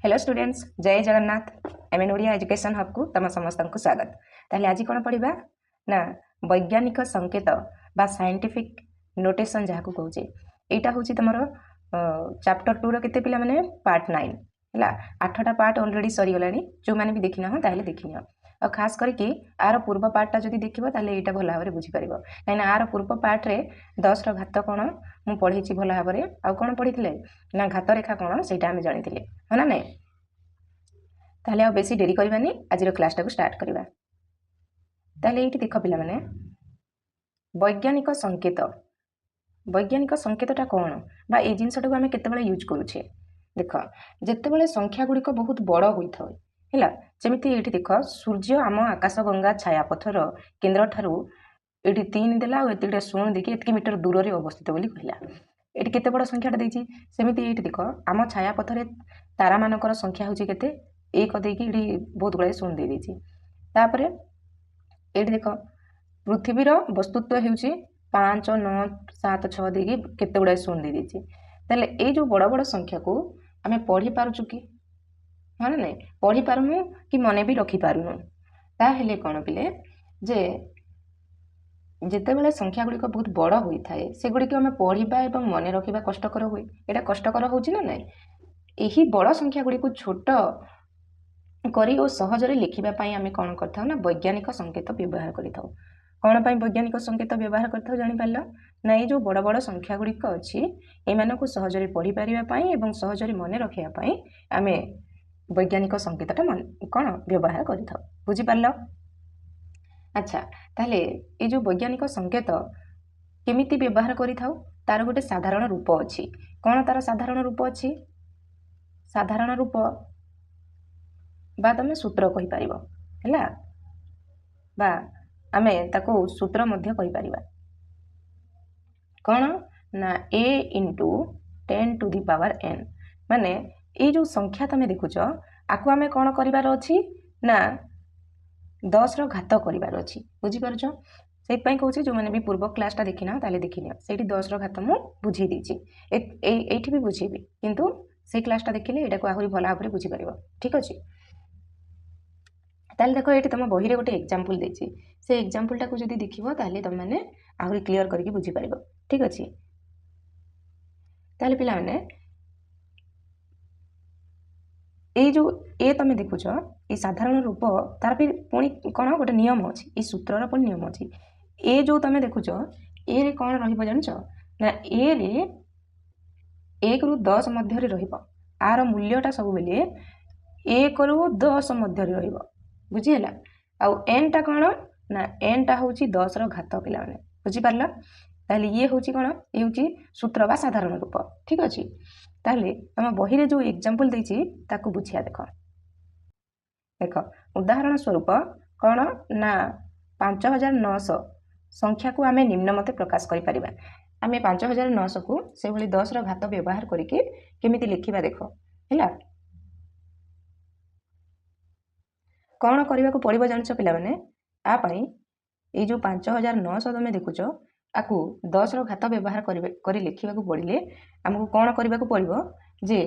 Hello students, जय Jagannath. M N Odia education hub को तुम समस्त को स्वागत। ताहले आज कौन पढ़ा ना वैज्ञानिक संकेत बा साइंटिफिक नोटेशन जहाँ को कहूचे यहाँ हूँ तुम चैप्टर 2 केते पिला माने पार्ट 9 है। 8टा पार्ट ऑलरेडी सरीगला जो मैंने भी देखी ना ताहले देखी नियो और खास करके आर पूर्व पार्टा जब देखिए ताहले यहाँ भल भाव में बुझीपर कहीं आर पूर्व पार्ट रे 10 घात कौन मुझे पढ़ी भल भाव में आउ कौन पढ़ी ना घात रेखा कौन से आम जानी है ना नहीं। ताहले आ बेसी डेरी करवानी आज क्लास टाक स्टार्ट करवा। ताहले ये देख पिला माने वैज्ञानिक संकेतटा कौन बा ये जिनसटा को आम केतबेले यूज करूचे देख जितेबाला संख्या गुड़िक बहुत बड़ होता है जमीती ये देख सूर्य आम आकाश गंगा छायापथर केन्द्र ठारू ये 3 देला और ये 0 देखिए एतिक मीटर दूर से अवस्थित बोली कहला ये केते बड़ संख्याटा देछि। सेमिति ये देख आम छायापथर तारा मानकर संख्या होची केते 1 देकी बहुत गुड़ाए 0 दे देछि। तापर ये देख पृथ्वीर वस्तुत्व होउची 5 9 7 6 देकी केते गुड़ाए 0 दे देछि। ताले ए जो बड़ बड़ संख्या को आमे पढ़ी पारुचु कि हाँ ना नहीं पढ़ी पारुनु कि मने भी रखी पारुनु ताहेले कोन पिले जे जितेबाला संख्या गुड़िक बहुत बड़ होता है से गुड़िक आम पढ़ा और मन रखा कष्टकर हुए यहाँ कष्टकर हो ना यही बड़ संख्या गुड़िक छोट करी और सहजरे लिखापी आम कौन कर वैज्ञानिक संकेत व्यवहार करें। कौन पर वैज्ञानिक संकेत व्यवहार कर जापार ना ये जो बड़ बड़ संख्या गुड़िक अच्छी को सहजरे पढ़ी पारिबापी और सहजरे मन रखापी आम वैज्ञानिक संकेतटा कौन व्यवहार कर बुझीपार। अच्छा ताहले ये जो वैज्ञानिक संकेत केमिति व्यवहार करिथाउ तार गोटे साधारण रूप अच्छी। कौन तार साधारण रूप अच्छी? साधारण रूप बा तमे सूत्र कहि परिबो हैला बा आमे ताको सूत्र मध्य कहि परिबा कौन ना a into 10 to the power n माने ये जो संख्या तमे देखुच आकु आमे कौन करिवार अछि ना 10 घात करार अच्छी बुझीपार से कहूँ जो मैंने भी पूर्व क्लासटा देखी ना ताले देखी नियो से 10 घात मुझे बुझे देती ये भी बुझेबी किंतु से क्लासटा देखिले यहाँ को आहरी भल भाव में बुझीपार ठीक अच्छे। ताले देखो ये तुम बही रे गोटे एग्जांपल देछि से एग्जांपलटा को जदि देखिबो ताले तुम माने आहरी क्लियर करके बुझीपार ठीक अच्छे। ताले पिला माने ये जो ए तुम देखुच ये साधारण रूप तार भी पुणी कौन गोटे नियम अच्छी ये सूत्रर पुणी नियम अच्छी ए जो तुम देखुच ए रे कौन रहिबो जानिच ना ए रे 1 रु 10 मध्य रहिबो आर मूल्यटा सब बेले 1 रु 10 मध्य रहिबो बुझीला आउ एन टा कौन ना एन टा होची 10 रो घात पिला माने बुझी पारला। ताहले ये होची कौन ये होची सूत्र बा साधारण रूप ठीक अच्छे। ताहले तुम बही रे जो एग्जांपल देछि ताकू बुझिया देख देख उदाहरण स्वरूप कौन ना 5900 संख्या को आमे निम्न मते प्रकाश करि परिबा। आमे 5900 को से भली 10 रो घात व्यवहार करके केमिति लिखिबा देख हैला कौन करबा को पड़िबो जानिछ पिला माने आ पई ए जो 5900 तमे देखुछ आकु 10 रो घात व्यवहार करी लिखिबा को पड़िले हमको कौन करबा को पड़िबो जे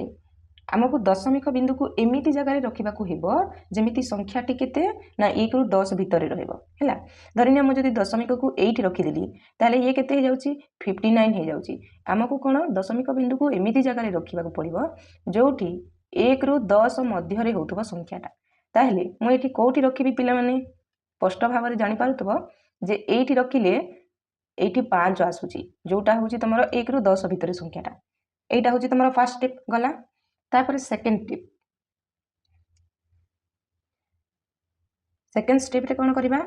आमको दशमिक बिंदु को एमिति जगह रखा हेबो जेमिति संख्याटी केते ना 1 रु 10 भितर रहइबो हैला। धरिनिया मु जदि दशमिक को 8 रखिदेली ताले ये केते हो जाउची 59 हो जाउची आमको कोन दशमिक बिंदु को एमिति जगह रखा पड़िबो जोठी 1 रु 10 मध्य रे होतबो संख्याटा। ताहले मु एठी कोठी रखिबी पिला माने स्पष्ट भाव में जानि पारुतबो जे एठी रखिले एठी 5 आसुची जोटा होची तमरो 1 रु 10 भितर संख्याटा एटा होची तमरो फर्स्ट स्टेप गला। तापर सेकेंड स्टेप रे कौन करबा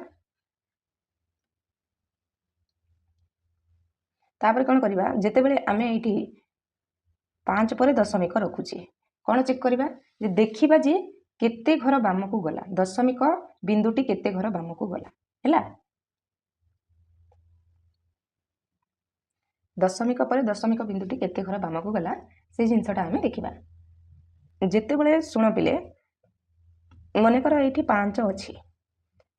तापर कौन करबा जेते बेले आमे एठी 5 पर दशमिक रखुची कौन चेक करबा जे देखिबा जे केते घर बाम को गला दशमिक बिंदुटी केते घर बाम को गला हैला। दशमिक पर दशमिक बिंदुटी केते घर बाम को गला से जिनसटा आमे देखिबा। जेते बेले शुण पिले मनकर ये 5 अच्छी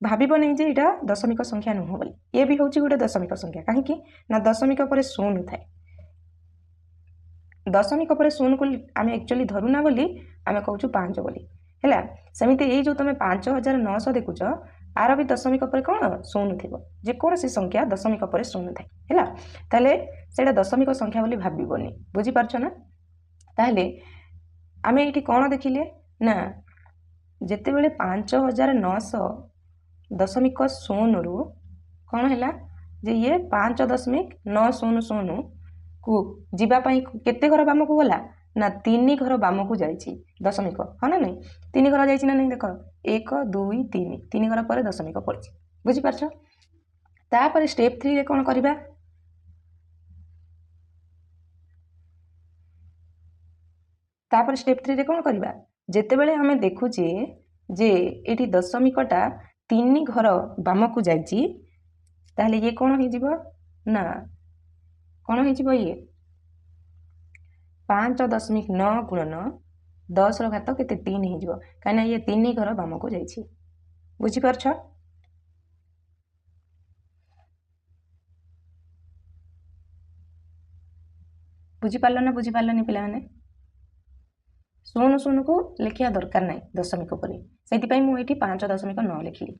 भाव नहीं जे यहाँ दशमिक संख्या नुह बोली ये भी हूँ गोटे दशमिक संख्या कहीं ना दशमिक पर 0 थाए दशमिक पर शून्य को आम एक्चुअली धरुना बोली आम कहूँ 5 बोली है सेमती ये जो तुम 5900 देखुच आर भी दशमिक पर कौन शून्य थी जेकोसी संख्या दशमिक पर शून्य थाए है ताहले सेटा दशमिक संख्या बोली भाबनी बुझीपारछ ना ताहले आम ये कौन देखिले ना जितेबले 5900 दशमिक शून्य रु कौन है जे ये 5.900 को जीवाई केते घर बाम को गला ना 3 घर बाम को जाइए दशमिक हाँ ना नहीं 3 घर जाइए ना नहीं देख 1 2 3 3 घर पर दशमिक पड़ी बुझीपारछ तापर स्टेप 3 रे कौन करवा तापर स्टेप 3 रे कौन करवा जेतेबेले हमें देखुचे जे एठी दशमिकटा 3 घर बाम को जाइए ताहले ये कौन हो ना कौन हो ये 5.9 गुणन 10 घात के 3 हो कहीं ये 3 घर बाम को जाइए बुझीपारछ बुझीपार ना बुझीपारनी पे शून्य शून्य को लिखा दरकार ना दशमिक पर से मुझे 5.9 लिखिली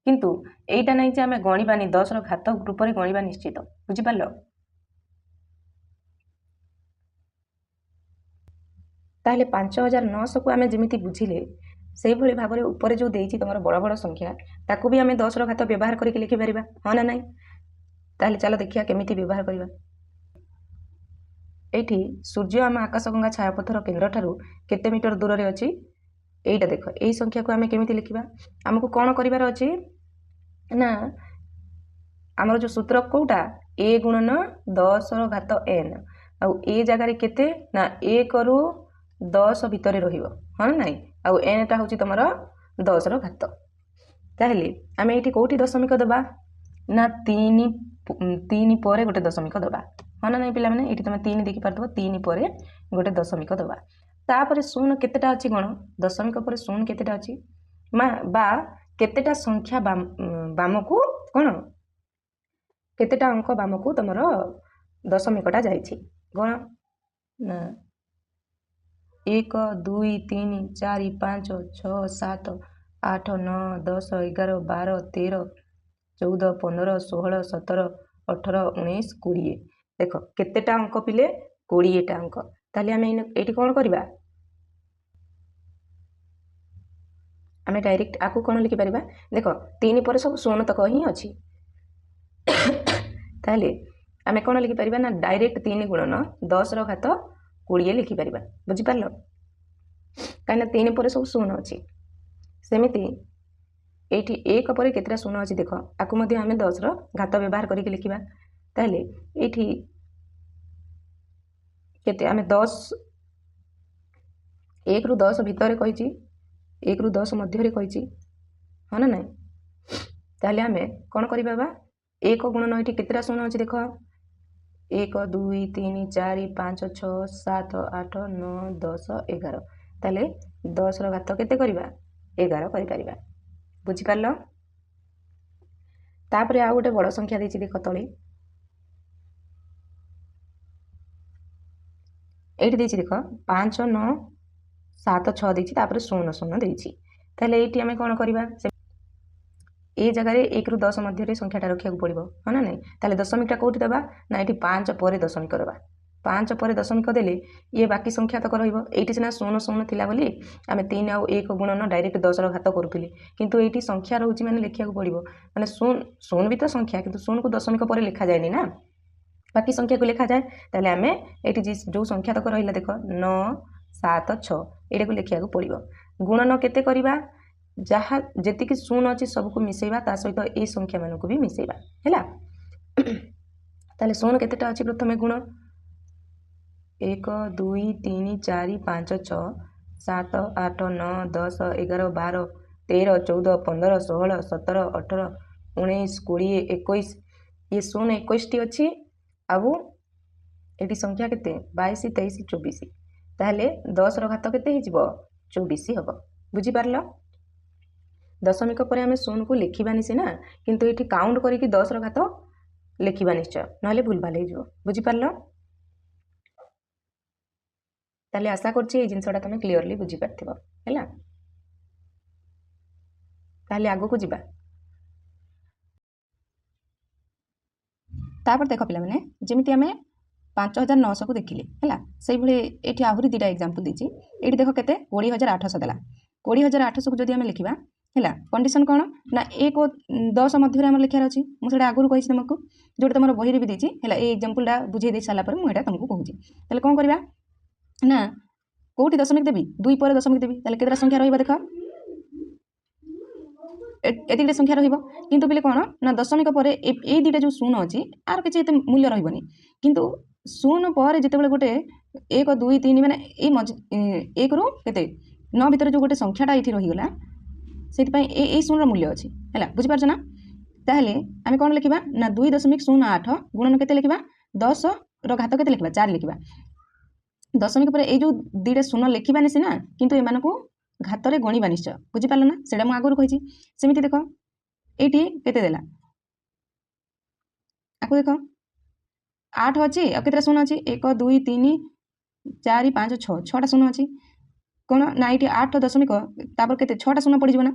किंतु एटा नहीं जे आम गणवानी 10 घात रूप में गणवा निश्चित बुझीपार ताहले 5900 को आम जमी बुझिले से भली भाव में ऊपर जो देती तुम बड़ बड़ संख्या ताकू भी आम 10 घात व्यवहार करके लिखिपर हाँ ना नहीं ताहले चलो देखिए केमिति व्यवहार करवा एठी सूर्य आम आकाशगंगा छायापथर केन्द्र ठारू केते मीटर दूर रे अछि एटा देख यही संख्या को आम केमिति लिखिबा आमको कौन करिवार अछि ना आमर जो सूत्र कोटा ए गुणन 10 घात n आउ ए जगार केते ना 1 रु 10 भितर रहिबो हाँ ना नहीं आउ n टा होची तमर 10 घात ताहले आम एठी कोठी दशमिक दबा ना 3 पर गोटे दशमिक दबा हाँ ना नहीं पिला माने एठी तुम 3 देखि पारथबो 3 पर गोटे दशमिक दबा तापर शून्य केतेटा अछि गण दशमिक पर शून्य केतेटा अछि बा केतेटा संख्या बाम को कौन केतेटा अंक बाम को तुमर दशमिकटा जाइछि गण ना 1 2 3 4 5 6 7 8 9 10 11 12 13 14 15 16 17 18 19 20 देख केतेटा अंक पिले 20टा अंक ताहले आम ये कौन करवा आम डायरेक्ट आपको कौन लिखिपर देख 3 पर सब शून्य तक ही अच्छी ताहले आम कौन लिखिपर ना डायरेक्ट 3 गुणन 10 घात 20 लिखिपर बुझीपार कहीं 3 पर सब शून्य अच्छी सेमती ये एक पर केतटा शून्य अच्छी देख आपको आम 10 घात व्यवहार करके लिखा ताहले ये केते आम 10 1 रु 10 भितर कही 1 रु 10 मध्य कही हाँ ना नहीं ताहले आम कौन करवा 1 गुणन ये केतटा शून्य अच्छी देख 1 2 3 4 5 6 7 8 9 10 11 ताहले 10 घात केते करवा 11 करिपरिबा बुझीपारल तापर आ गोटे बड़ संख्या देछि देख तळे एठी देछि देख 5 9 7 6 देछि तापर 0 0 देछि ताहले एठी आमे कोन करबा ए जगह 1 रु 10 मध्य संख्याटा रखा पड़ो हाँ ना नहीं ताहले दशमिकटा कौटी देवा ना ये 5 पर दशमिक देवा 5 पर दशमिक देले ये बाकी संख्या तक रही सीना 0 0 थिला बोली आम 3 आउ 1 गुणन डायरेक्ट 10 घात करूली किंतु ये संख्या रोचे मैंने लिखा पड़ो मैंने 0 भी तो संख्या किंतु 0 को दशमिक पर लिखा जाए ना बाकी संख्या को लिखा जाए ताहले आम ये जो संख्या तक रहा देख 9 7 6 ये लिखा पड़ो गुणन केते करवा जहाँ जी शून्य अच्छी सबको मिसेबा ता सहित ये संख्या मान को भी मिसेबा है ताले शून्य केतेटा अच्छी प्रथम गुण 1 2 3 4 5 6 7 8 9 10 11 12 13 14 15 16 17 18 19 20 21 ये शून्य 21 टी अच्छी आबू ये संख्या केते 22 23 24 ताहले 10 घात केते 24 हम बुझीपार दशमिक पर आम शून्य को लिखा सीना किंतु ये काउंट करके 10 घात लिखा निश्चय ना भूल भाल हो बुझीपार ताले आशा करछि ए जिनसटा तुम क्लीयरली बुझी पारथिबो हैला। ताले आगो को जिबा। तापर देख पिला माने जेमिति आमे 5900 को देखिले हैला सेही भले एठी आहुरी दिटा एग्जांपल दिछि। एठी देखो केते 20800 देला। 20800 को जदि आमे लिखिबा हैला कंडीशन कोन ना 1 और 10 मध्य रे हमर लिखार अछि। मु सेटा आगुर कहिछि तुमको जोटा तमर बही रे भी दिछि हैला ए एग्जांपल डा बुझे दे साला पर मु एटा तुमको कहूछि। ताले कोन करबा ना कोठी दशमिक देबी 2 पर दशमिक देबी ताले केतरा संख्या रहइबा देखो एतिके संख्या रहिबो किंतु बिले कोन ना दशमिक पर ए दिटा जो शून्य अछि आर किछि एते मूल्य रहइबनी किंतु शून्य पर जेते बेले गोटे 1 2 3 माने ए 1 रु केते 9 भीतर जो गोटे संख्याटा एठी रहि गेला सेति पई ए शून्य मूल्य अछि हैला बुझि पारछ ना। ताहले आमे कोन लिखिबा ना 2.08 गुणन केते लिखिबा 10 रो घात केते लिखिबा 4 लिखिबा। दशमिक पर ए जो दिटा शून्य लिखिबानी सिना किंतु एमानकू घात रे गणिबा निश्चय बुझि पारल ना सेडा मु आगुर कहिछि। सेमिति देखो एठी केते देला आकु देखो 8 अछि आ केतरा शून्य अछि 1 2 3 4 5 6 6टा शून्य अछि कोन ना एठी 8 दशमिक तापर केते 6टा शून्य पड़ि जबना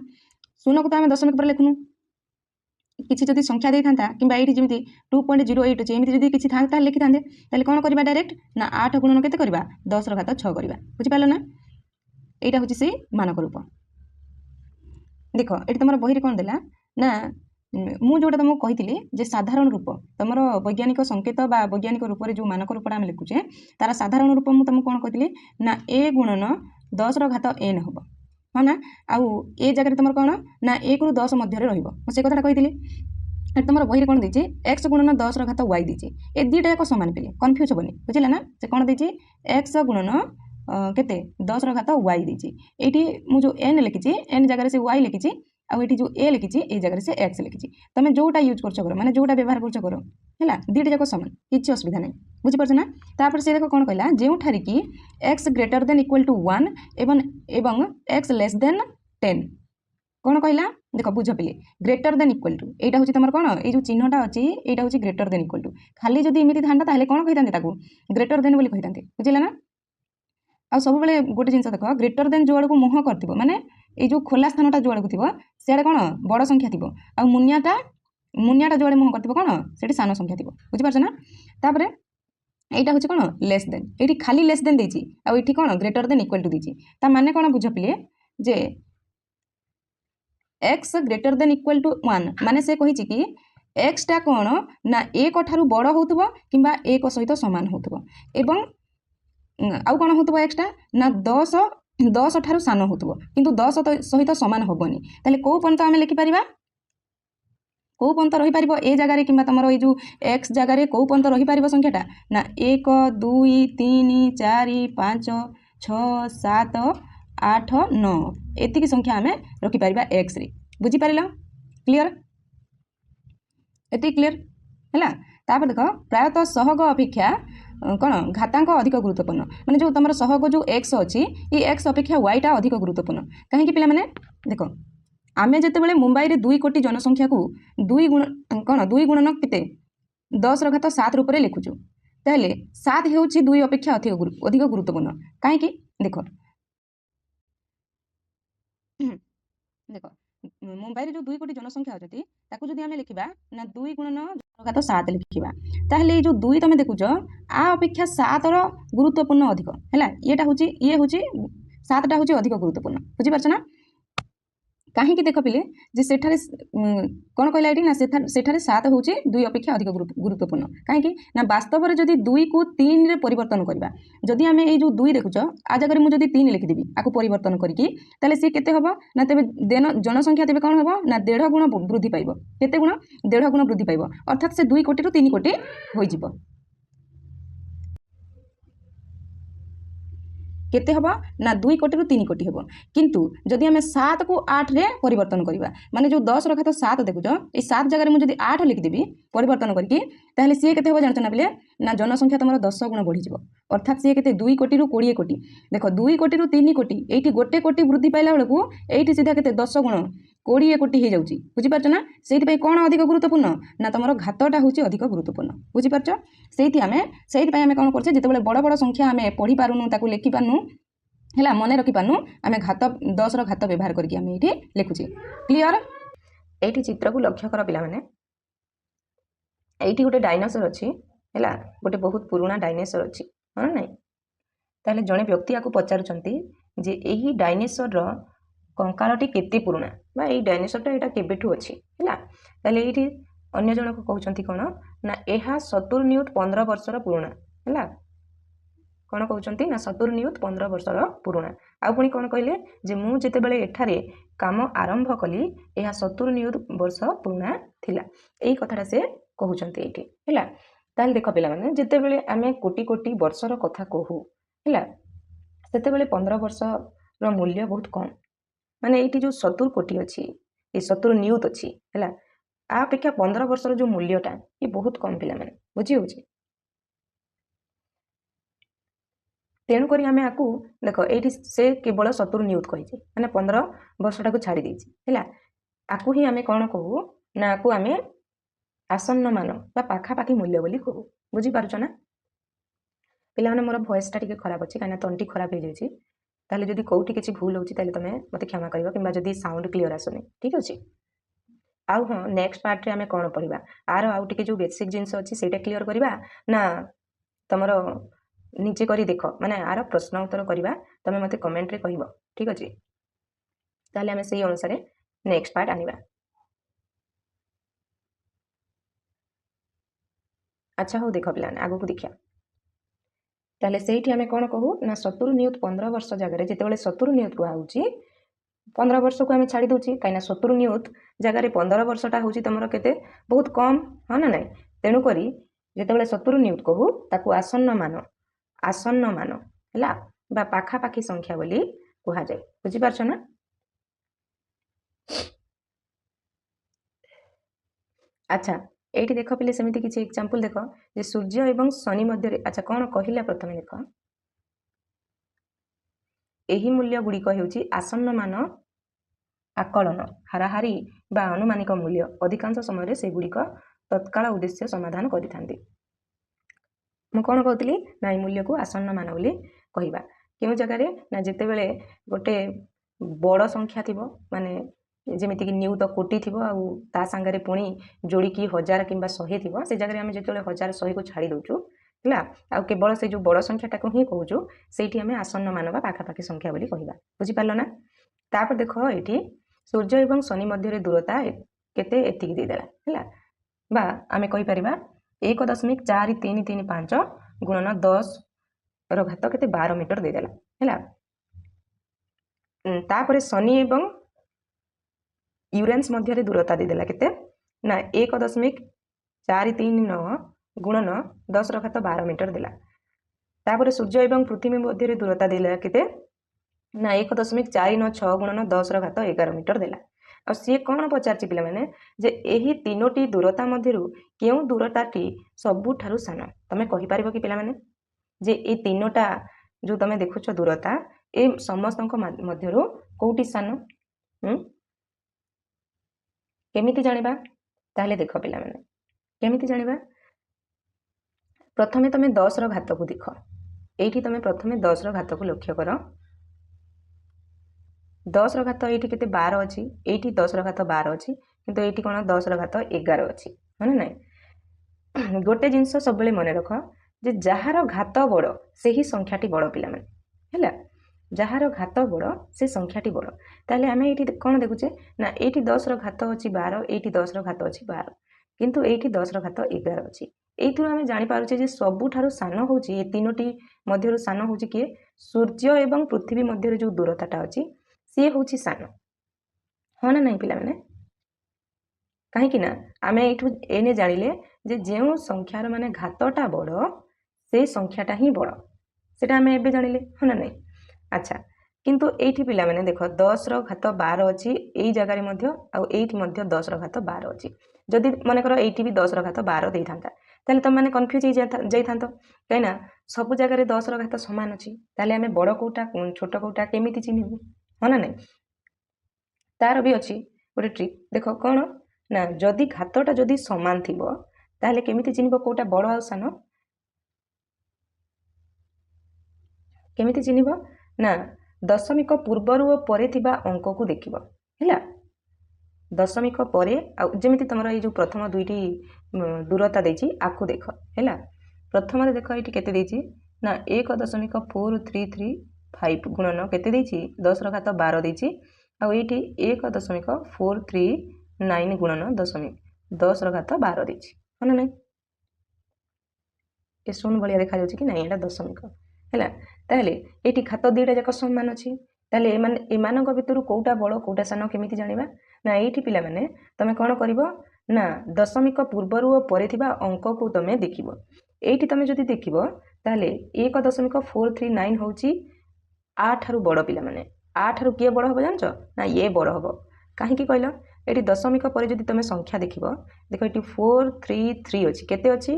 शून्य को तो आमे दशमिक पर लिखनु किछि जदि संख्या देई थांता किबा एठी जेमिति 2.08 अछि एमिति जदि किछि थांता लिखि थांते ताले कोन करबा डायरेक्ट ना 8 गुणन केते करबा 10 रो घात 6 करबा बुझि पारल ना। एटा होछि से मानक रूप देखो एठी तमर बही रे कोन देला ना मु जोटा तुमको कहितली जे साधारण रूप तमर वैज्ञानिक संकेत बा वैज्ञानिक रूप रे जो मानक रूपटा हम लिखुचे तारा साधारण रूप मु तुमको कोन कहितली ना a गुणन 10 रो घात n होबो हा ना आउ ए जगह तमर कोन ना 1 रु 10 मध्य रे रहइबो मु से कथाटा कहितली। एठी तमर बही रे कोन दैछि x गुणन 10 रो घात y दैछि ए दिटा एक समान पिले कन्फ्यूज होबनी बुझिला ना से कोन दैछि x गुणन केते 10 रो घात y दैछि एठी मु जो n लिखिछि n जगह रे से y लिखिछि आ एठी जो a लिखिछि ए जगह रे से x लिखिछि तमे जोटा यूज करछ करो माने जोटा व्यवहार करछ करो हैला दिटा जाको समान किछि असुविधा नै बुझि परछ ना। तापर से देखो कोन कहला जेउ ठारी की x greater than equal to 1 एवं x लेस देन 10 कोन कहला देखो बुझ पिले ग्रेटर देन इक्वल टू एटा होछि तमर कोन ए जो चिन्हटा अछि एटा होछि ग्रेटर देन इक्वल टू खाली जदी इमिति थांता ताले कोन कहितांते ताकू ग्रेटर देन बोली कहितांते बुझिला ना। आ सब बेले गोटे जिंस देखो ग्रेटर देन जो आड़को मुह करथिबो माने ए जो खोला स्थानटा जो आड़को थिबो सेडे कोन बड़ संख्या थिबो आ मुनियाटा जो आड़े मुह करथिबो कोन सेठी सानो संख्या थिबो बुझि पारछ ना। तापरे एटा होछि कोन लेस देन एठी खाली लेस देन देछि आ एठी कोन ग्रेटर देन इक्वल टू देछि ता माने कोन बुझ पिले जे x greater than equal to 1 माने से कहिछि कि x टा कोन ना 1 ठारू बड़ होतबो किबा 1 सहित समान होतबो एवं आउ कोन होतबो x टा ना 10 ठारू सानो होतबो किंतु 10 सहित समान होबनी ताले को पंत आमे लिखि परिबा को पंत रहि परिबो ए जगह रे किबा तमरो ए जो x जगह रे को पंत रहि परिबो संख्याटा ना 1 2 3 4 5 6 7 8 9 एतिकी संख्या आमे रखि परिबा x रे बुझि परिलो क्लियर एति क्लियर हैला। तापर देखो प्रायतः सहग अपेक्षा कोन घातांक अधिक गुरुत्वपूर्ण माने जो तमर सहग जो x अछि ई x अपेक्षा y टा अधिक गुरुत्वपूर्ण काहे कि पिला माने देखो आमे जते बेले मुंबई रे 2 कोटी जनसंख्या को 2 गुणन केते 10 रो घात 7 रूप रे लिखुछु ताले 7 हेउछि 2 अपेक्षा अधिक गुरुत्वपूर्ण काहे कि देखो देखो मुंबई रे जो 2 कोटी जनसंख्या अछती ताकू जदी आमे लिखिबा ना 2 गुणन घात 7 लिखिबा ताहले जो 2 तमे देखुछ आ अपेक्षा 7 रो गुरुत्वपूर्ण अधिक हैला एटा होची ये होची 7 टा होची अधिक गुरुत्वपूर्ण बुझि परछ ना। काहे कि देखो पिले जे सेठारे कोन कहला एठी ना सेठारे 7 होची 2 अपेक्षा अधिक गुरुत्वपूर्ण काहे कि ना वास्तव रे जदी 2 को 3 रे परिवर्तन करबा जदी आमे ए जो 2 देखुछ आ जगह रे मु जदी 3 लिखि देबी आको परिवर्तन करके ताले से केते हबो ना तबे जनसंख्या तबे कोन हबो ना 1.5 गुण वृद्धि पाइबो केते गुण 1.5 गुण वृद्धि पाइबो अर्थात से 2 कोटी रु 3 कोटी होई जिवो केते हबो ना 2 कोटी रु 3 कोटी हबो किंतु जदी हमें 7 को 8 रे परिवर्तन करिबा माने जो 10 रो घात 7 देखुछो ए 7 जगह रे मु जदी 8 लिखि देबी परिवर्तन करके ताहले से केते हबो जानछ ना बिले ना जनसंख्या तमरो 10 गुण बढ़ी जिवो अर्थात से केते 2 कोटी रु 20 कोटी देखो 2 कोटी रु 3 कोटी एठी गोटे कोटी वृद्धि पाइला बेलकू एठी सीधा केते 10 गुण 20 କୋଟି ହେଇଯାଉଛି ବୁଝିପାରୁଛ ନା। ସେଇଥିପାଇଁ କ'ଣ ଅଧିକ ଗୁରୁତ୍ୱପୂର୍ଣ୍ଣ ନା ତମର ଘାତଟା ହେଉଛି ଅଧିକ ଗୁରୁତ୍ୱପୂର୍ଣ୍ଣ ବୁଝିପାରୁଛ। ସେଇଥିପାଇଁ ଆମେ କ'ଣ କରୁଛେ ଯେତେବେଳେ ବଡ଼ ବଡ଼ ସଂଖ୍ୟା ଆମେ ପଢ଼ିପାରୁନୁ ତାକୁ ଲେଖିପାରୁନୁ ହେଲା ମନେ ରଖିପାରୁନୁ ଆମେ ଘାତ 10ର ଘାତ ବ୍ୟବହାର କରିକି ଆମେ ଏଇଠି ଲେଖୁଛେ। କ୍ଲିଅର। এইটি চিত্রକୁ লକ୍ষ্ୟ কର ପିଲାମାନେ। এইটি ଗୋଟେ ଡାଇନୋସର ଅଛି ହେଲା, ଗୋଟେ ବହୁତ ପୁରୁଣା ଡାଇନୋସର ଅଛି ହଁ ନା ନାହିଁ। ତାହେଲେ ଜଣେ ବ୍ୟକ୍ତି ୟାକୁ ପଚାରୁଛନ୍ତି ଯେ ଏହି ଡାଇନୋସରର କଙ୍କାଳଟି କେତେ ପୁରୁଣା ବା ଏଇ ଡାଇନୋସରଟା ଏଇଟା କେବେଠୁ ଅଛି ହେଲା। ତାହେଲେ ଏଇଠି ଅନ୍ୟ ଜଣକୁ କହୁଛନ୍ତି କ'ଣ ନା ଏହା 70 ନିୟୁତ 15 ବର୍ଷର ପୁରୁଣା ହେଲା। କ'ଣ କହୁଛନ୍ତି ନା 70 ନିୟୁତ 15 ବର୍ଷର ପୁରୁଣା। ଆଉ ପୁଣି କ'ଣ କହିଲେ ଯେ ମୁଁ ଯେତେବେଳେ ଏଠାରେ କାମ ଆରମ୍ଭ କଲି ଏହା 70 ନିୟୁତ ବର୍ଷ ପୁରୁଣା ଥିଲା। ଏଇ କଥାଟା ସେ କହୁଛନ୍ତି ଏଇଠି ହେଲା। ତାହେଲେ ଦେଖ ପିଲାମାନେ ଯେତେବେଳେ ଆମେ କୋଟି କୋଟି ବର୍ଷର କଥା କହୁ ହେଲା ସେତେବେଳେ 15 ବର୍ଷର ମୂଲ୍ୟ ବହୁତ କମ୍। ମାନେ ଏଇଠି ଯେଉଁ 70 କୋଟି ଅଛି ଏ 70 ନିୟୁତ ଅଛି ହେଲା ଆ ଅପେକ୍ଷା 15 ବର୍ଷର ଯେଉଁ ମୂଲ୍ୟଟା ଏ ବହୁତ କମ୍ ପିଲାମାନେ ବୁଝି ହେଉଛି। ତେଣୁକରି ଆମେ ଆକୁ ଦେଖ ଏଇଠି ସେ କେବଳ 70 ନିୟୁତ କହିଛି ମାନେ 15 ବର୍ଷଟାକୁ ଛାଡ଼ି ଦେଇଛି ହେଲା। ଆକୁ ହିଁ ଆମେ କ'ଣ କହୁ ନା ଆକୁ ଆମେ ଆସନ୍ନମାନ ବା ପାଖାପାଖି ମୂଲ୍ୟ ବୋଲି କହୁ। ବୁଝିପାରୁଛ ନା ପିଲାମାନେ। ମୋର ଭଏସଟା ଟିକେ ଖରାପ ଅଛି କାହିଁକିନା ତଣ୍ଟି ଖରାପ ହେଇଯାଇଛି। ତାହେଲେ ଯଦି କେଉଁଠି କିଛି ଭୁଲ ହେଉଛି ତାହେଲେ ତୁମେ ମୋତେ କ୍ଷମା କରିବ କିମ୍ବା ଯଦି ସାଉଣ୍ଡ କ୍ଲିଅର ଆସୁନି ଠିକ୍ ଅଛି। ଆଉ ହଁ ନେକ୍ସଟ ପାର୍ଟରେ ଆମେ କ'ଣ ପଢ଼ିବା ଆର ଆଉ ଟିକେ ଯେଉଁ ବେସିକ୍ ଜିନିଷ ଅଛି ସେଇଟା କ୍ଲିଅର କରିବା ନା ତୁମର ନିଜେ କରି ଦେଖ ମାନେ ଆର ପ୍ରଶ୍ନ ଉତ୍ତର କରିବା ତୁମେ ମୋତେ କମେଣ୍ଟରେ କହିବ ଠିକ୍ ଅଛି। ତାହେଲେ ଆମେ ସେଇ ଅନୁସାରେ ନେକ୍ସଟ ପାର୍ଟ ଆଣିବା। ଆଚ୍ଛା ହଉ ଦେଖ ପିଲାମାନେ ଆଗକୁ ଦେଖିବା। ତାହେଲେ ସେଇଠି ଆମେ କ'ଣ କହୁ ନା 70 ନିୟୁତ 15 ବର୍ଷ ଜାଗାରେ ଯେତେବେଳେ 70 ନିୟୁତ କୁହାହେଉଛି 15 ବର୍ଷକୁ ଆମେ ଛାଡ଼ି ଦେଉଛି କାହିଁକିନା 70 ନିୟୁତ ଜାଗାରେ 15 ବର୍ଷଟା ହେଉଛି ତୁମର କେତେ ବହୁତ କମ୍ ହଁ ନା ନାହିଁ। ତେଣୁକରି ଯେତେବେଳେ 70 ନିୟୁତ କହୁ ତାକୁ ଆସନ୍ନ ମାନ ହେଲା ବା ପାଖାପାଖି ସଂଖ୍ୟା ବୋଲି କୁହାଯାଏ। ବୁଝିପାରୁଛ ନା। ଆଚ୍ଛା ଏଇଠି ଦେଖ ପିଲେ ସେମିତି କିଛି ଏକ୍ସାମ୍ପଲ ଦେଖ ଯେ ସୂର୍ଯ୍ୟ ଏବଂ ଶନି ମଧ୍ୟରେ ଆଚ୍ଛା କ'ଣ କହିଲା ପ୍ରଥମେ ଦେଖ ଏହି ମୂଲ୍ୟ ଗୁଡ଼ିକ ହେଉଛି ଆସନ୍ନମାନ ଆକଳନ ହାରାହାରି ବା ଆନୁମାନିକ ମୂଲ୍ୟ। ଅଧିକାଂଶ ସମୟରେ ସେଗୁଡ଼ିକ ତତ୍କାଳ ଉଦ୍ଦେଶ୍ୟ ସମାଧାନ କରିଥାନ୍ତି। ମୁଁ କ'ଣ କହୁଥିଲି ନା ଏଇ ମୂଲ୍ୟକୁ ଆସନ୍ନମାନ ବୋଲି କହିବା। କେଉଁ ଜାଗାରେ ନା ଯେତେବେଳେ ଗୋଟେ ବଡ଼ ସଂଖ୍ୟା ଥିବ ମାନେ ଯେମିତିକି ନିୟୁତ କୋଟି ଥିବ ଆଉ ତା ସାଙ୍ଗରେ ପୁଣି ଯୋଡ଼ିକି 1000 କିମ୍ବା 100 ଥିବ ସେ ଜାଗାରେ ଆମେ ଯେତେବେଳେ 1000 100କୁ ଛାଡ଼ି ଦେଉଛୁ ହେଲା ଆଉ କେବଳ ସେ ଯେଉଁ ବଡ଼ ସଂଖ୍ୟାଟାକୁ ହିଁ କହୁଛୁ ସେଇଠି ଆମେ ଆସନ୍ନମାନ ବା ପାଖାପାଖି ସଂଖ୍ୟା ବୋଲି କହିବା। ବୁଝିପାରିଲ ନା। ତାପରେ ଦେଖ ଏଇଠି ସୂର୍ଯ୍ୟ ଏବଂ ଶନି ମଧ୍ୟରେ ଦୂରତା କେତେ ଏତିକି ଦେଇଦେଲା ହେଲା ବା ଆମେ କହିପାରିବା 1.4335 ଗୁଣନ 10ର ଘାତ କେତେ 12 ମିଟର ଦେଇଦେଲା ହେଲା। ତାପରେ ଶନି ଏବଂ ୟୁରେନ୍ସ ମଧ୍ୟରେ ଦୂରତା ଦେଇଦେଲା କେତେ ନା 1.439 ଗୁଣନ 10ର ଘାତ 12 ମିଟର ଦେଲା। ତାପରେ ସୂର୍ଯ୍ୟ ଏବଂ ପୃଥିବୀ ମଧ୍ୟରେ ଦୂରତା ଦେଲା କେତେ ନା 1.496 ଗୁଣନ 10ର ଘାତ 11 ମିଟର ଦେଲା। ଆଉ ସିଏ କ'ଣ ପଚାରିଛି ପିଲାମାନେ ଯେ ଏହି ତିନୋଟି ଦୂରତା ମଧ୍ୟରୁ କେଉଁ ଦୂରତାଟି ସବୁଠାରୁ ସାନ ତମେ କହିପାରିବ କି ପିଲାମାନେ ଯେ ଏଇ ତିନୋଟା ଯେଉଁ ତମେ ଦେଖୁଛ ଦୂରତା ଏ ସମସ୍ତଙ୍କ ମଧ୍ୟରୁ କେଉଁଟି ସାନ କେମିତି ଜାଣିବା। ତାହେଲେ ଦେଖ ପିଲାମାନେ କେମିତି ଜାଣିବା ପ୍ରଥମେ ତମେ 10ର ଘାତକୁ ଦେଖ। ଏଇଠି ତମେ ପ୍ରଥମେ 10ର ଘାତକୁ ଲକ୍ଷ୍ୟ କର। 10ର ଘାତ ଏଇଠି କେତେ 12 ଅଛି ଏଇଠି 10ର ଘାତ 12 ଅଛି କିନ୍ତୁ ଏଇଠି କ'ଣ 10ର ଘାତ 11 ଅଛି ମାନେ ନାହିଁ। ଗୋଟେ ଜିନିଷ ସବୁବେଳେ ମନେ ରଖ ଯେ ଯାହାର ଘାତ ବଡ଼ ସେହି ସଂଖ୍ୟାଟି ବଡ଼ ପିଲାମାନେ ହେଲା। ଯାହାର ଘାତ ବଡ଼ ସେ ସଂଖ୍ୟାଟି ବଡ଼। ତାହେଲେ ଆମେ ଏଇଠି କ'ଣ ଦେଖୁଛେ ନା ଏଇଠି 10ର ଘାତ ଅଛି 12 ଏଇଠି 10ର ଘାତ ଅଛି 12 କିନ୍ତୁ ଏଇଠି 10ର ଘାତ 11 ଅଛି। ଏଇଥିରୁ ଆମେ ଜାଣିପାରୁଛେ ଯେ ସବୁଠାରୁ ସାନ ହେଉଛି ଏ ତିନୋଟି ମଧ୍ୟରୁ ସାନ ହେଉଛି କିଏ ସୂର୍ଯ୍ୟ ଏବଂ ପୃଥିବୀ ମଧ୍ୟରେ ଯେଉଁ ଦୂରତାଟା ଅଛି ସିଏ ହେଉଛି ସାନ ହଁ ନା ନାହିଁ ପିଲାମାନେ। କାହିଁକି ନା ଆମେ ଏଇଠୁ ଏନେ ଜାଣିଲେ ଯେ ଯେଉଁ ସଂଖ୍ୟାର ମାନେ ଘାତଟା ବଡ଼ ସେଇ ସଂଖ୍ୟାଟା ହିଁ ବଡ଼ ସେଇଟା ଆମେ ଏବେ ଜାଣିଲେ ହଁ ନା ନାହିଁ। ଆଚ୍ଛା କିନ୍ତୁ ଏଇଠି ପିଲାମାନେ ଦେଖ 10ର ଘାତ 12 ଅଛି ଏଇ ଜାଗାରେ ମଧ୍ୟ ଆଉ ଏଇଠି ମଧ୍ୟ 10ର ଘାତ 12 ଅଛି। ଯଦି ମନେକର ଏଇଠି ବି 10ର ଘାତ 12 ଦେଇଥାନ୍ତା ତାହେଲେ ତୁମମାନେ କନଫ୍ୟୁଜ୍ ହେଇଯାଇଥାନ୍ତ କାହିଁକିନା ସବୁ ଜାଗାରେ 10ର ଘାତ ସମାନ ଅଛି। ତାହେଲେ ଆମେ ବଡ଼ କେଉଁଟା ଛୋଟ କେଉଁଟା କେମିତି ଚିହ୍ନିବୁ ହଁ ନା ନାହିଁ। ତାର ବି ଅଛି ଗୋଟେ ଟ୍ରିକ୍ ଦେଖ କ'ଣ ନା ଯଦି ଘାତଟା ଯଦି ସମାନ ଥିବ ତାହେଲେ କେମିତି ଚିହ୍ନିବ କେଉଁଟା ବଡ଼ ଆଉ ସାନ? କେମିତି ଚିହ୍ନିବ ନା ଦଶମିକ ପୂର୍ବରୁ ଓ ପରେ ଥିବା ଅଙ୍କକୁ ଦେଖିବ ହେଲା। ଦଶମିକ ପରେ ଆଉ ଯେମିତି ତମର ଏଇ ଯେଉଁ ପ୍ରଥମ ଦୁଇଟି ଦୂରତା ଦେଇଛି ଆକୁ ଦେଖ ହେଲା। ପ୍ରଥମରେ ଦେଖ ଏଇଠି କେତେ ଦେଇଛି ନା 1.433 ଗୁଣନ କେତେ ଦେଇଛି 10⁻12 ଦେଇଛି। ଆଉ ଏଇଠି 1.439 ଗୁଣନ 10⁻12 ଦେଇଛି ହଁ ନା ନାଇଁ? ଏ ଶୂନ ଭଳିଆ ଦେଖାଯାଉଛି କି ନାଇଁ? ଏଇଟା ଦଶମିକ ହେଲା। ତାହେଲେ ଏଇଠି ଘାତ ଦୁଇଟା ଯାକ ସମାନ ଅଛି। ତାହେଲେ ଏମାନଙ୍କ ଭିତରୁ କେଉଁଟା ବଡ଼ କେଉଁଟା ସାନ କେମିତି ଜାଣିବା ନା ଏଇଠି ପିଲାମାନେ ତମେ କ'ଣ କରିବ ନା ଦଶମିକ ପୂର୍ବରୁ ଓ ପରେ ଥିବା ଅଙ୍କକୁ ତମେ ଦେଖିବ। ଏଇଠି ତମେ ଯଦି ଦେଖିବ ତାହେଲେ 1.439 ହେଉଛି ଆ ଠାରୁ ବଡ଼ ପିଲାମାନେ। ଆ ଠାରୁ କିଏ ବଡ଼ ହେବ ଜାଣିଛ ନା ଇଏ ବଡ଼ ହେବ। କାହିଁକି କହିଲ ଏଠି ଦଶମିକ ପରେ ଯଦି ତମେ ସଂଖ୍ୟା ଦେଖିବ ଦେଖ ଏଠି 433 ଅଛି କେତେ ଅଛି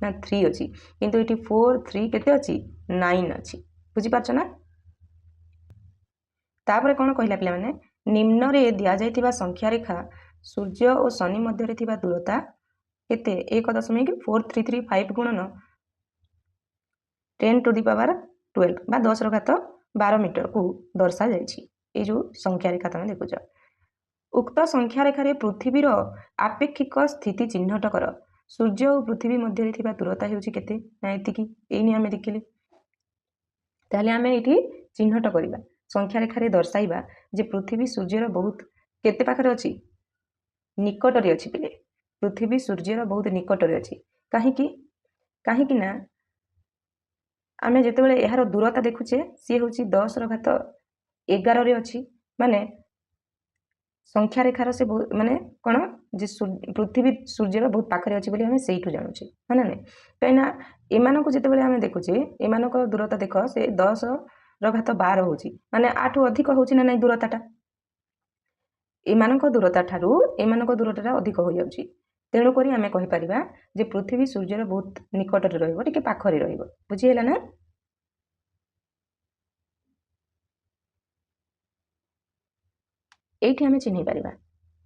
ନା 3 ଅଛି କିନ୍ତୁ ଏଠି 43 କେତେ ଅଛି 9 ଅଛି। ବୁଝିପାରୁଛ ନା? ତାପରେ କ'ଣ କହିଲା ପିଲାମାନେ ନିମ୍ନରେ ଦିଆଯାଇଥିବା ସଂଖ୍ୟା ରେଖା ସୂର୍ଯ୍ୟ ଓ ଶନି ମଧ୍ୟରେ ଥିବା ଦୂରତା କେତେ 1.4335 ଗୁଣନ 10⁻12 ବା 10⁻12 ମିଟରକୁ ଦର୍ଶାଯାଇଛି। ଏଇ ଯେଉଁ ସଂଖ୍ୟା ରେଖା ତମେ ଦେଖୁଛ ଉକ୍ତ ସଂଖ୍ୟା ରେଖାରେ ପୃଥିବୀର ଆପେକ୍ଷିକ ସ୍ଥିତି ଚିହ୍ନଟ କର। ସୂର୍ଯ୍ୟ ଓ ପୃଥିବୀ ମଧ୍ୟରେ ଥିବା ଦୂରତା ହେଉଛି କେତେ ନା ଏତିକି। ଏଇନି ଆମେ ଦେଖିଲେ ତାହେଲେ ଆମେ ଏଇଠି ଚିହ୍ନଟ କରିବା ସଂଖ୍ୟା ରେଖାରେ ଦର୍ଶାଇବା ଯେ ପୃଥିବୀ ସୂର୍ଯ୍ୟର ବହୁତ କେତେ ପାଖରେ ଅଛି ନିକଟରେ ଅଛି ପିଲେ। ପୃଥିବୀ ସୂର୍ଯ୍ୟର ବହୁତ ନିକଟରେ ଅଛି। କାହିଁକି ନା ଆମେ ଯେତେବେଳେ ଏହାର ଦୂରତା ଦେଖୁଛେ ସିଏ ହେଉଛି 10⁻11ରେ ଅଛି ମାନେ ସଂଖ୍ୟା ରେଖାର ସେ ମାନେ କ'ଣ ଯେ ପୃଥିବୀ ସୂର୍ଯ୍ୟର ବହୁତ ପାଖରେ ଅଛି ବୋଲି ଆମେ ସେଇଠୁ ଜାଣୁଛେ ହଁ ନା ନାଇଁ? କାହିଁକିନା ଏମାନଙ୍କୁ ଯେତେବେଳେ ଆମେ ଦେଖୁଛେ ଏମାନଙ୍କ ଦୂରତା ଦେଖ ସେ 10⁻12 ହେଉଛି ମାନେ ଆଠୁ ଅଧିକ ହେଉଛି ନା ନାଇଁ ଦୂରତାଟା। ଏମାନଙ୍କ ଦୂରତା ଠାରୁ ଏମାନଙ୍କ ଦୂରତାଟା ଅଧିକ ହୋଇଯାଉଛି। ତେଣୁକରି ଆମେ କହିପାରିବା ଯେ ପୃଥିବୀ ସୂର୍ଯ୍ୟର ବହୁତ ନିକଟରେ ରହିବ ଟିକେ ପାଖରେ ରହିବ। ବୁଝିହେଲା ନା? ଏଇଠି ଆମେ ଚିହ୍ନି ପାରିବା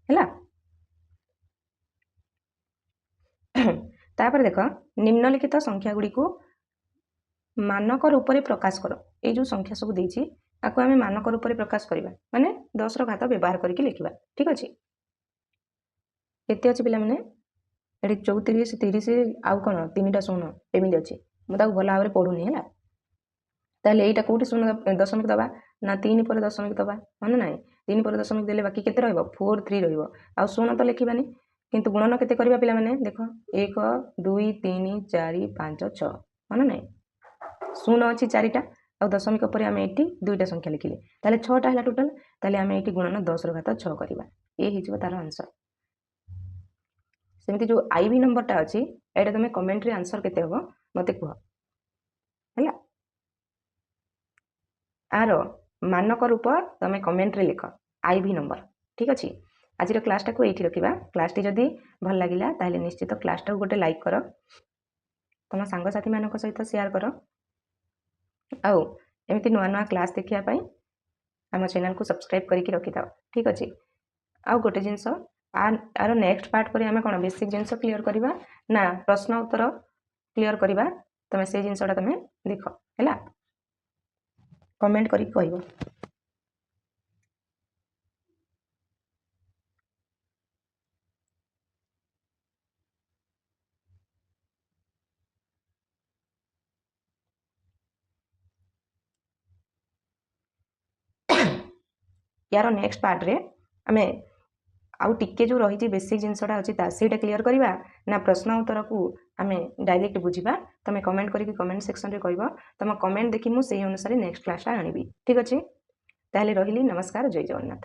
ହେଲା। ତାପରେ ଦେଖ ନିମ୍ନଲିଖିତ ସଂଖ୍ୟା ଗୁଡ଼ିକୁ ମାନକ ରୂପରେ ପ୍ରକାଶ କର। ଏଇ ଯେଉଁ ସଂଖ୍ୟା ସବୁ ଦେଇଛି ତାକୁ ଆମେ ମାନକ ରୂପରେ ପ୍ରକାଶ କରିବା ମାନେ 10ର ଘାତ ବ୍ୟବହାର କରିକି ଲେଖିବା। ଠିକ ଅଛି। କେତେ ଅଛି ପିଲାମାନେ ଏଠି 34 30 ଆଉ କ'ଣ 3ଟା ଶୂନ ଏମିତି ଅଛି। ମୁଁ ତାକୁ ଭଲ ଭାବରେ ପଢ଼ୁନି ହେଲା। ତାହେଲେ ଏଇଟା କେଉଁଠି ଶୂନ ଦଶମିକ ଦେବା ନା 3 ପରେ ଦଶମିକ ଦେବା ହଁ ନା ନାଇଁ? 3 ପରେ ଦଶମିକ ଦେଲେ ବାକି କେତେ ରହିବ 43 ରହିବ। ଆଉ ଶୂନ ତ ଲେଖିବାନି କିନ୍ତୁ ଗୁଣନ କେତେ କରିବା ପିଲାମାନେ ଦେଖ 1 2 3 4 5 6 ହଁ ନା ନାଇଁ? ଶୂନ ଅଛି 4ଟା ଆଉ ଦଶମିକ ପରେ ଆମେ ଏଠି 2ଟା ସଂଖ୍ୟା ଲେଖିଲେ ତାହେଲେ 6ଟା ହେଲା ଟୋଟାଲ। ତାହେଲେ ଆମେ ଏଠି ଗୁଣନ 10⁻6 କରିବା। ଏ ହେଇଯିବ ତାର ଆନ୍ସର। ସେମିତି ଯେଉଁ ଆଇଭି ନମ୍ବରଟା ଅଛି ଏଇଟା ତମେ କମେଣ୍ଟରେ ଆନ୍ସର କେତେ ହେବ ମୋତେ କୁହ ହେଲା। ଆର ମାନକ ରୂପ ତମେ କମେଣ୍ଟରେ ଲେଖ ଆଇଭି ନମ୍ବର। ଠିକ ଅଛି। ଆଜିର କ୍ଲାସଟାକୁ ଏଇଠି ରଖିବା। କ୍ଲାସଟି ଯଦି ଭଲ ଲାଗିଲା ତାହେଲେ ନିଶ୍ଚିତ କ୍ଲାସଟାକୁ ଗୋଟେ ଲାଇକ୍ କର, ତମ ସାଙ୍ଗସାଥିମାନଙ୍କ ସହିତ ସେୟାର କର ଆଉ ଏମିତି ନୂଆ ନୂଆ କ୍ଲାସ୍ ଦେଖିବା ପାଇଁ ଆମ ଚ୍ୟାନେଲକୁ ସବସ୍କ୍ରାଇବ୍ କରିକି ରଖିଥାଅ। ଠିକ ଅଛି। ଆଉ ଗୋଟେ ଜିନିଷ ଆର ନେକ୍ସଟ ପାର୍ଟ ପରେ ଆମେ କ'ଣ ବେସିକ୍ ଜିନିଷ କ୍ଲିୟର କରିବା ନା ପ୍ରଶ୍ନ ଉତ୍ତର କ୍ଲିୟର କରିବା। ତମେ ସେଇ ଜିନିଷଟା ତମେ ଦେଖ ହେଲା। କମେଣ୍ଟ କରିକି କହିବ। ୟାର ନେକ୍ସଟ ପାର୍ଟରେ ଆମେ ଆଉ ଟିକେ ଯେଉଁ ରହିଛି ବେସିକ୍ ଜିନିଷଟା ଅଛି ସେଇଟା କ୍ଲିୟର କରିବା ନା ପ୍ରଶ୍ନ ଉତ୍ତରକୁ ଆମେ ଡାଇରେକ୍ଟ ବୁଝିବା। ତମେ କମେଣ୍ଟ କରିକି କମେଣ୍ଟ ସେକ୍ସନରେ କହିବ। ତମ କମେଣ୍ଟ ଦେଖି ମୁଁ ସେଇ ଅନୁସାରେ ନେକ୍ସଟ କ୍ଲାସଟା ଆଣିବି। ଠିକ ଅଛି। ତାହେଲେ ରହିଲି। ନମସ୍କାର। ଜୟ ଜଗନ୍ନାଥ।